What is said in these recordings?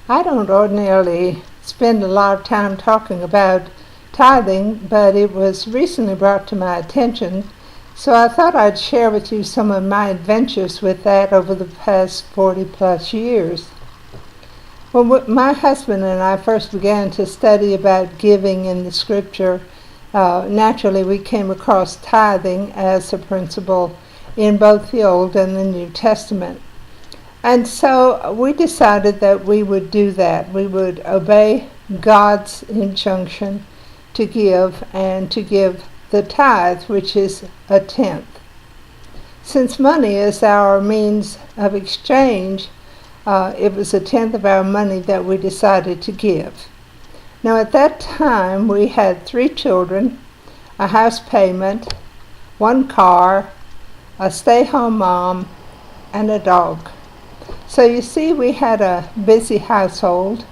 I don't ordinarily spend a lot of time talking about tithing, but it was recently brought to my attention, so I thought I'd share with you some of my adventures with that over the past 40 plus years. When my husband and I first began to study about giving in the scripture, naturally we came across tithing as a principle in both the Old and the New Testament. And so we decided that we would do that. We would obey God's injunction to give and to give the tithe, which is a tenth. Since money is our means of exchange, it was a tenth of our money that we decided to give. Now at that time we had 3 children, a house payment, 1 car, a stay-home mom, and a dog. So you see, we had a busy household,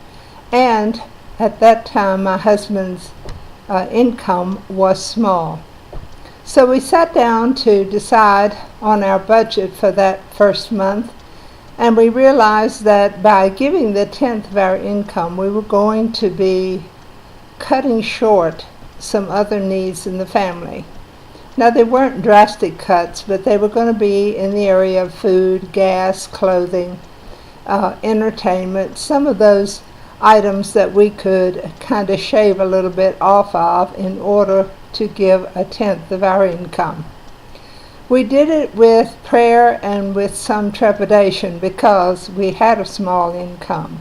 and at that time my husband's income was small. So we sat down to decide on our budget for that first month, and we realized that by giving the tenth of our income, we were going to be cutting short some other needs in the family. Now, they weren't drastic cuts, but they were going to be in the area of food, gas, clothing, entertainment, some of those items that we could kind of shave a little bit off of in order to give a tenth of our income. We did it with prayer and with some trepidation because we had a small income.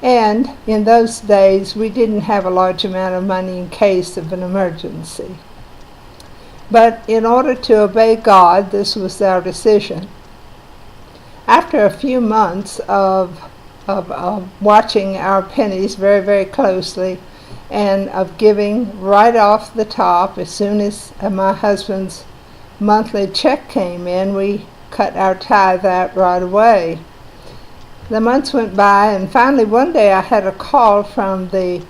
And in those days, we didn't have a large amount of money in case of an emergency. But in order to obey God, this was our decision. After a few months of watching our pennies very, very closely and of giving right off the top, as soon as my husband's monthly check came in, we cut our tithe out right away. The months went by, and finally one day I had a call from the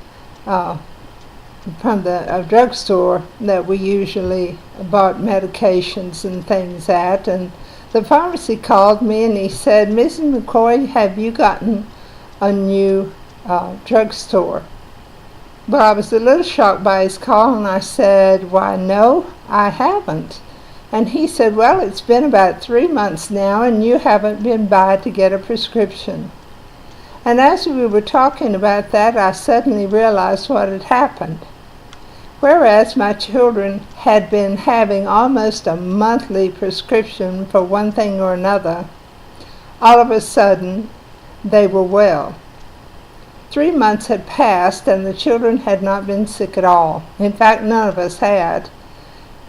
drugstore that we usually bought medications and things at, and the pharmacy called me and he said, "Mrs. McCoy, have you gotten a new drugstore?" Well, I was a little shocked by his call, and I said, "Why, no, I haven't." And he said, "Well, it's been about 3 months now, and you haven't been by to get a prescription." And as we were talking about that, I suddenly realized what had happened. Whereas my children had been having almost a monthly prescription for one thing or another, all of a sudden they were well. 3 months had passed and the children had not been sick at all. In fact, none of us had.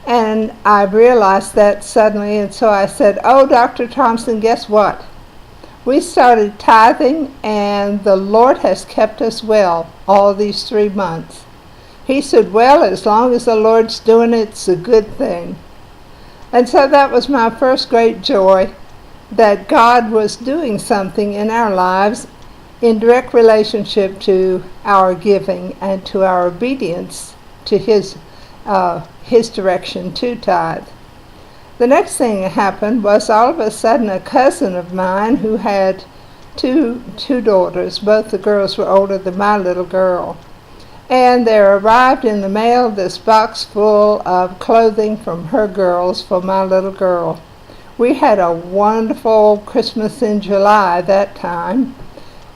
And I realized that suddenly, and so I said, "Oh, Dr. Thompson, guess what? We started tithing and the Lord has kept us well all these 3 months." He said, "Well, as long as the Lord's doing it, it's a good thing." And so that was my first great joy, that God was doing something in our lives in direct relationship to our giving and to our obedience to His direction to tithe. The next thing that happened was all of a sudden a cousin of mine who had two daughters, both the girls were older than my little girl, and there arrived in the mail this box full of clothing from her girls for my little girl. We had a wonderful Christmas in July that time,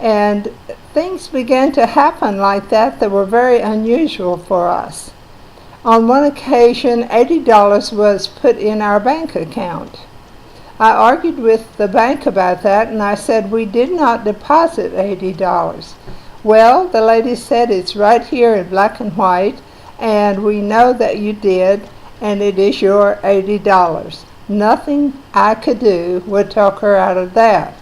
and things began to happen like that were very unusual for us. On one occasion, $80 was put in our bank account. I argued with the bank about that, and I said we did not deposit $80. Well, the lady said, "It's right here in black and white, and we know that you did, and it is your $80. Nothing I could do would talk her out of that.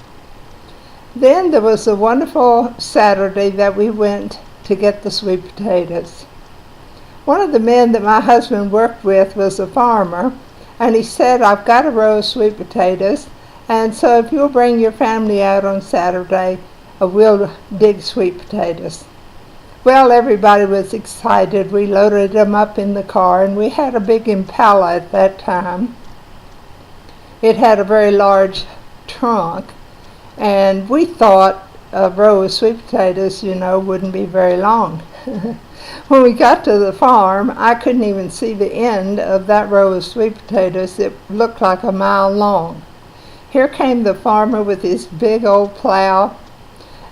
Then there was a wonderful Saturday that we went to get the sweet potatoes. One of the men that my husband worked with was a farmer, and he said, "I've got a row of sweet potatoes, and so if you'll bring your family out on Saturday, we'll dig sweet potatoes." Well, everybody was excited. We loaded them up in the car, and we had a big Impala at that time. It had a very large trunk, and we thought a row of sweet potatoes, wouldn't be very long. When we got to the farm, I couldn't even see the end of that row of sweet potatoes. It looked like a mile long. Here came the farmer with his big old plow,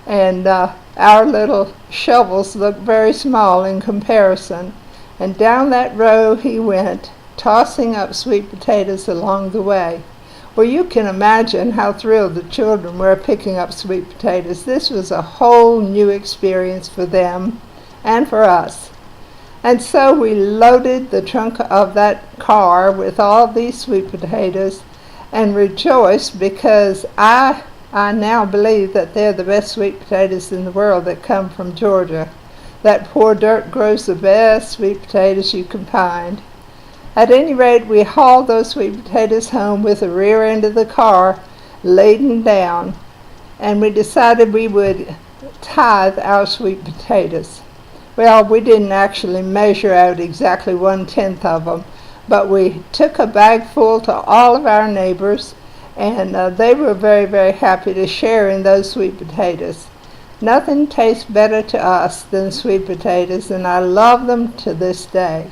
and our little shovels looked very small in comparison. And down that row he went, tossing up sweet potatoes along the way. Well, you can imagine how thrilled the children were picking up sweet potatoes. This was a whole new experience for them and for us. And so we loaded the trunk of that car with all these sweet potatoes and rejoiced because I now believe that they're the best sweet potatoes in the world that come from Georgia. That poor dirt grows the best sweet potatoes you can find. At any rate, we hauled those sweet potatoes home with the rear end of the car laden down, and we decided we would tithe our sweet potatoes. Well, we didn't actually measure out exactly 1/10 of them, but we took a bag full to all of our neighbors, and they were very, very happy to share in those sweet potatoes. Nothing tastes better to us than sweet potatoes, and I love them to this day.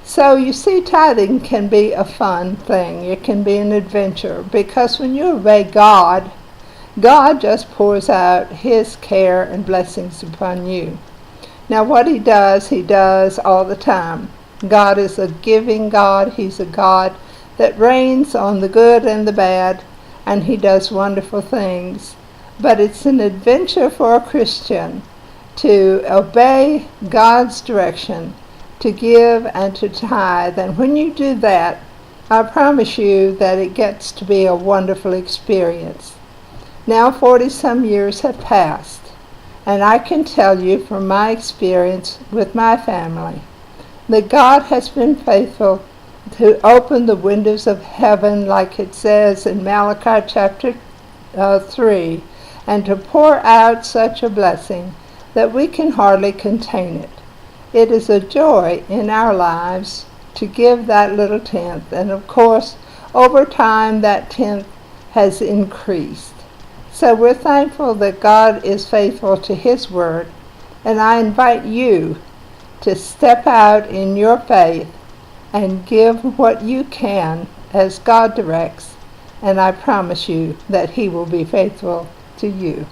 So you see, tithing can be a fun thing. It can be an adventure, because when you obey God, God just pours out His care and blessings upon you. Now what He does all the time. God is a giving God. He's a God that reigns on the good and the bad, and He does wonderful things. But it's an adventure for a Christian to obey God's direction, to give and to tithe. And when you do that, I promise you that it gets to be a wonderful experience. Now 40-some years have passed, and I can tell you from my experience with my family that God has been faithful to open the windows of heaven, like it says in Malachi chapter 3, and to pour out such a blessing that we can hardly contain it. It is a joy in our lives to give that little tenth, and of course, over time that tenth has increased. So we're thankful that God is faithful to His word, and I invite you to step out in your faith and give what you can as God directs, and I promise you that He will be faithful to you.